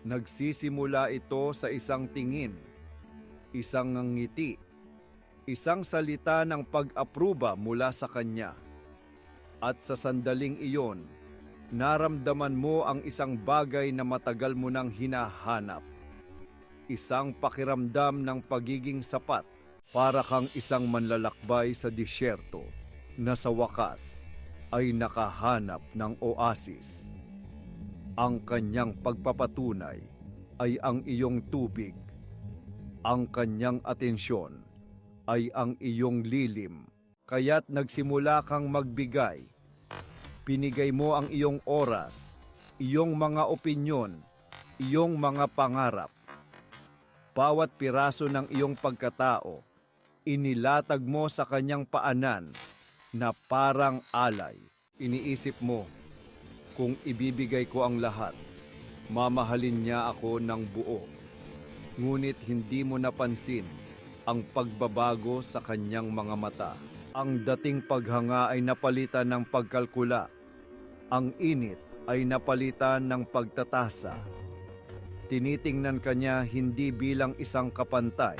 Nagsisimula ito sa isang tingin, isang ngiti, isang salita ng pag-apruba mula sa kanya. At sa sandaling iyon, naramdaman mo ang isang bagay na matagal mo nang hinahanap. Isang pakiramdam ng pagiging sapat, para kang isang manlalakbay sa disyerto na sa wakas ay nakahanap ng oasis. Ang kanyang pagpapatunay ay ang iyong tubig. Ang kanyang atensyon ay ang iyong lilim. Kaya't nagsimula kang magbigay. Pinigay mo ang iyong oras, iyong mga opinyon, iyong mga pangarap. Bawat piraso ng iyong pagkatao, inilatag mo sa kanyang paanan na parang alay. Iniisip mo, kung ibibigay ko ang lahat, mamahalin niya ako ng buo. Ngunit hindi mo napansin ang pagbabago sa kanyang mga mata. Ang dating paghanga ay napalitan ng pagkalkula. Ang init ay napalitan ng pagtatasa. Tinitingnan kanya hindi bilang isang kapantay,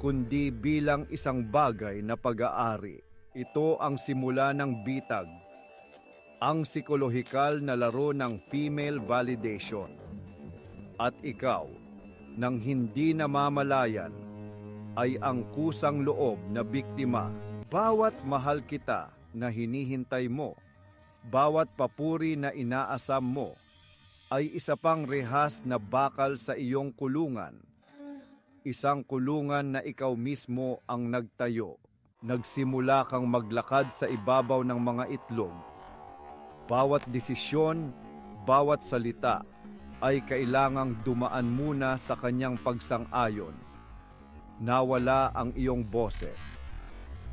kundi bilang isang bagay na pag-aari. Ito ang simula ng bitag, ang psikolohikal na laro ng female validation. At ikaw, nang hindi namamalayan, ay ang kusang loob na biktima. Bawat mahal kita na hinihintay mo, bawat papuri na inaasam mo, ay isa pang rehas na bakal sa iyong kulungan. Isang kulungan na ikaw mismo ang nagtayo. Nagsimula kang maglakad sa ibabaw ng mga itlog. Bawat desisyon, bawat salita, ay kailangang dumaan muna sa kanyang pagsang-ayon. Nawala ang iyong boses.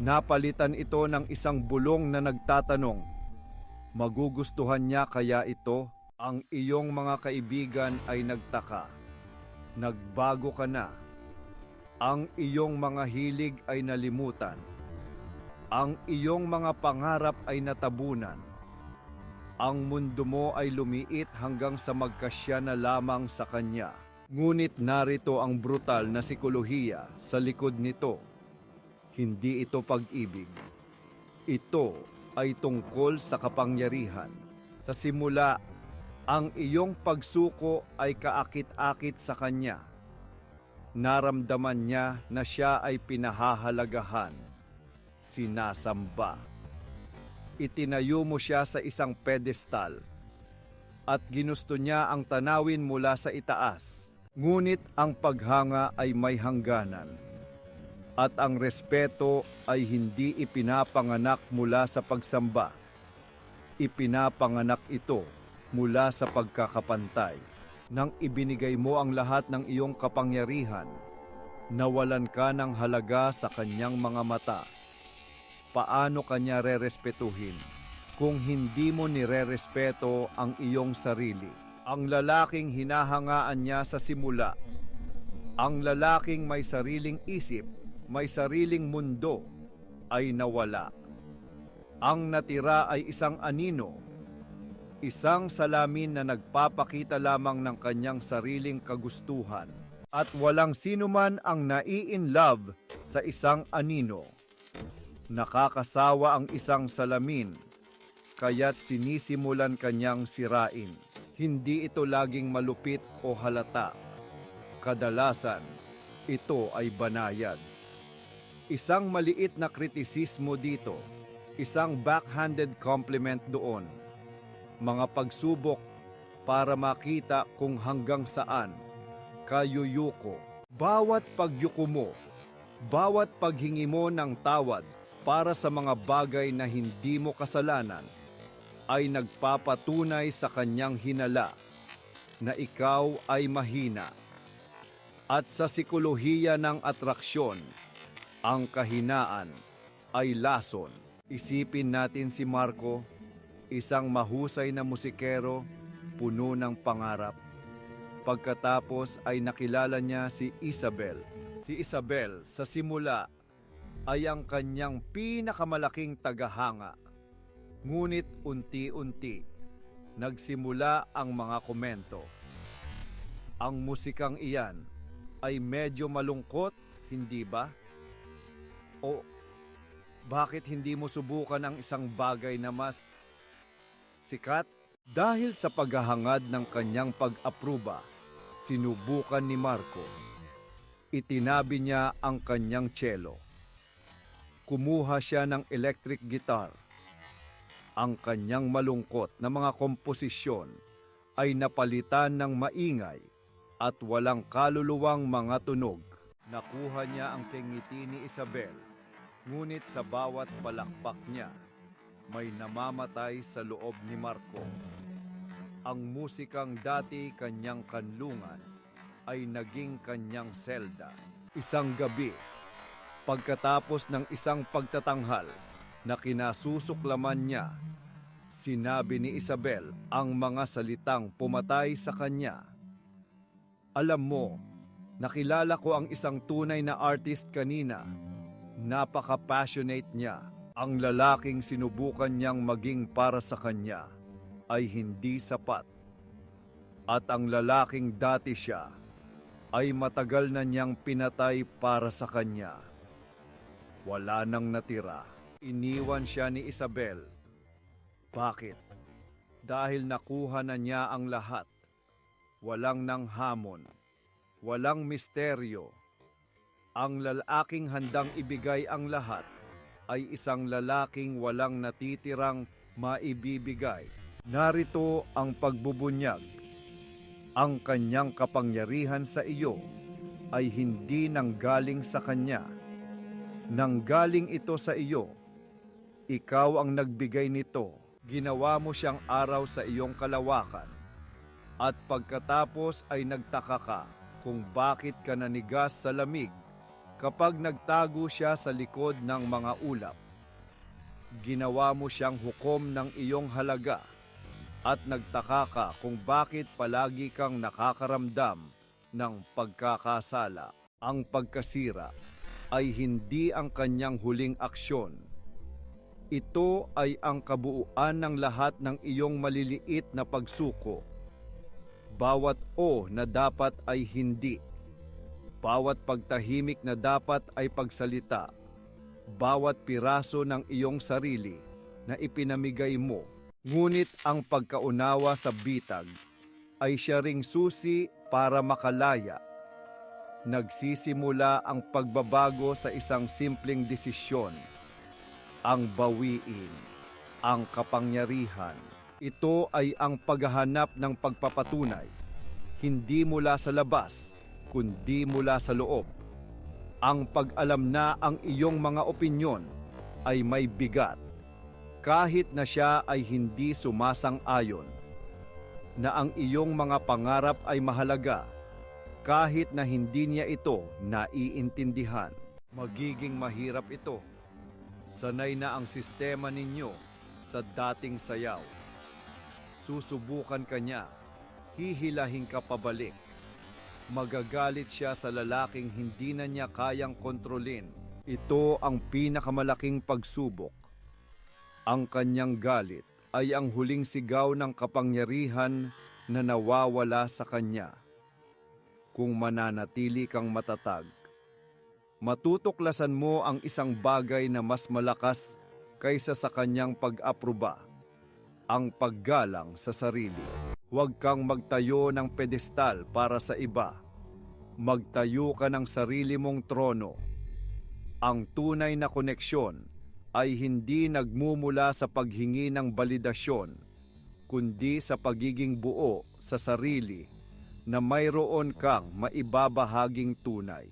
Napalitan ito ng isang bulong na nagtatanong, magugustuhan niya kaya ito? Ang iyong mga kaibigan ay nagtaka. Nagbago ka na. Ang iyong mga hilig ay nalimutan. Ang iyong mga pangarap ay natabunan. Ang mundo mo ay lumiit hanggang sa magkasya na lamang sa kanya. Ngunit narito ang brutal na sikolohiya sa likod nito. Hindi ito pag-ibig. Ito ay tungkol sa kapangyarihan. Sa simula, ang iyong pagsuko ay kaakit-akit sa kanya. Naramdaman niya na siya ay pinahahalagahan, sinasamba. Itinayo mo siya sa isang pedestal at ginusto niya ang tanawin mula sa itaas. Ngunit ang paghanga ay may hangganan. At ang respeto ay hindi ipinapanganak mula sa pagsamba. Ipinapanganak ito mula sa pagkakapantay. Nang ibinigay mo ang lahat ng iyong kapangyarihan, nawalan ka ng halaga sa kanyang mga mata. Paano kanya rerespetuhin kung hindi mo nirerespeto ang iyong sarili? Ang lalaking hinahangaan niya sa simula, ang lalaking may sariling isip, may sariling mundo, ay nawala. Ang natira ay isang anino, isang salamin na nagpapakita lamang ng kanyang sariling kagustuhan. At walang sinuman ang nai-inlove sa isang anino. Nakakasawa ang isang salamin, kaya't sinisimulan kanyang sirain. Hindi ito laging malupit o halata. Kadalasan, ito ay banayad. Isang maliit na kritisismo dito, isang backhanded compliment doon. Mga pagsubok para makita kung hanggang saan kayuyuko. Bawat pagyuko mo, bawat paghingi mo ng tawad para sa mga bagay na hindi mo kasalanan, ay nagpapatunay sa kanyang hinala na ikaw ay mahina. At sa sikolohiya ng atraksyon, ang kahinaan ay lason. Isipin natin si Marco, isang mahusay na musikero, puno ng pangarap. Pagkatapos ay nakilala niya si Isabel. Si Isabel sa simula ay ang kanyang pinakamalaking tagahanga. Ngunit unti-unti, nagsimula ang mga komento. Ang musikang iyan ay medyo malungkot, hindi ba? O bakit hindi mo subukan ang isang bagay na mas sikat? Dahil sa paghahangad ng kanyang pag-apruba, sinubukan ni Marco. Itinabi niya ang kanyang cello. Kumuha siya ng electric guitar. Ang kanyang malungkot na mga komposisyon ay napalitan ng maingay at walang kaluluwang mga tunog. Nakuha niya ang kingiti ni Isabel, ngunit sa bawat palakpak niya, may namamatay sa loob ni Marco. Ang musikang dati kanyang kanlungan ay naging kanyang selda. Isang gabi, pagkatapos ng isang pagtatanghal na kinasusuklaman niya, sinabi ni Isabel ang mga salitang pumatay sa kanya. Alam mo, nakilala ko ang isang tunay na artist kanina. Napaka-passionate niya. Ang lalaking sinubukan niyang maging para sa kanya ay hindi sapat. At ang lalaking dati siya ay matagal na niyang pinatay para sa kanya. Wala nang natira. Iniwan siya ni Isabel. Bakit? Dahil nakuha na niya ang lahat. Walang nang hamon. Walang misteryo. Ang lalaking handang ibigay ang lahat ay isang lalaking walang natitirang maibibigay. Narito ang pagbubunyag. Ang kanyang kapangyarihan sa iyo ay hindi nanggaling sa kanya. Nanggaling ito sa iyo. Ikaw ang nagbigay nito. Ginawa mo siyang araw sa iyong kalawakan. At pagkatapos ay nagtaka ka kung bakit ka nanigas sa lamig kapag nagtago siya sa likod ng mga ulap. Ginawa mo siyang hukom ng iyong halaga at nagtaka ka kung bakit palagi kang nakakaramdam ng pagkakasala. Ang pagkasira ay hindi ang kanyang huling aksyon. Ito ay ang kabuuan ng lahat ng iyong maliliit na pagsuko. Bawat o na dapat ay hindi. Bawat pagtahimik na dapat ay pagsalita. Bawat piraso ng iyong sarili na ipinamigay mo. Ngunit ang pagkaunawa sa bitag ay siya ring susi para makalaya. Nagsisimula ang pagbabago sa isang simpleng desisyon. Ang bawiin, ang kapangyarihan. Ito ay ang paghahanap ng pagpapatunay. Hindi mula sa labas, kundi mula sa loob. Ang pag-alam na ang iyong mga opinyon ay may bigat, kahit na siya ay hindi sumasang-ayon. Na ang iyong mga pangarap ay mahalaga, kahit na hindi niya ito naiintindihan. Magiging mahirap ito. Sanay na ang sistema ninyo sa dating sayaw. Susubukan ka niya, hihilahin ka pabalik. Magagalit siya sa lalaking hindi na niya kayang kontrolin. Ito ang pinakamalaking pagsubok. Ang kanyang galit ay ang huling sigaw ng kapangyarihan na nawawala sa kanya. Kung mananatili kang matatag, matutuklasan mo ang isang bagay na mas malakas kaysa sa kanyang pag-apruba. Ang paggalang sa sarili. Huwag kang magtayo ng pedestal para sa iba. Magtayo ka ng sarili mong trono. Ang tunay na koneksyon ay hindi nagmumula sa paghingi ng balidasyon, kundi sa pagiging buo sa sarili na mayroon kang maibabahaging tunay.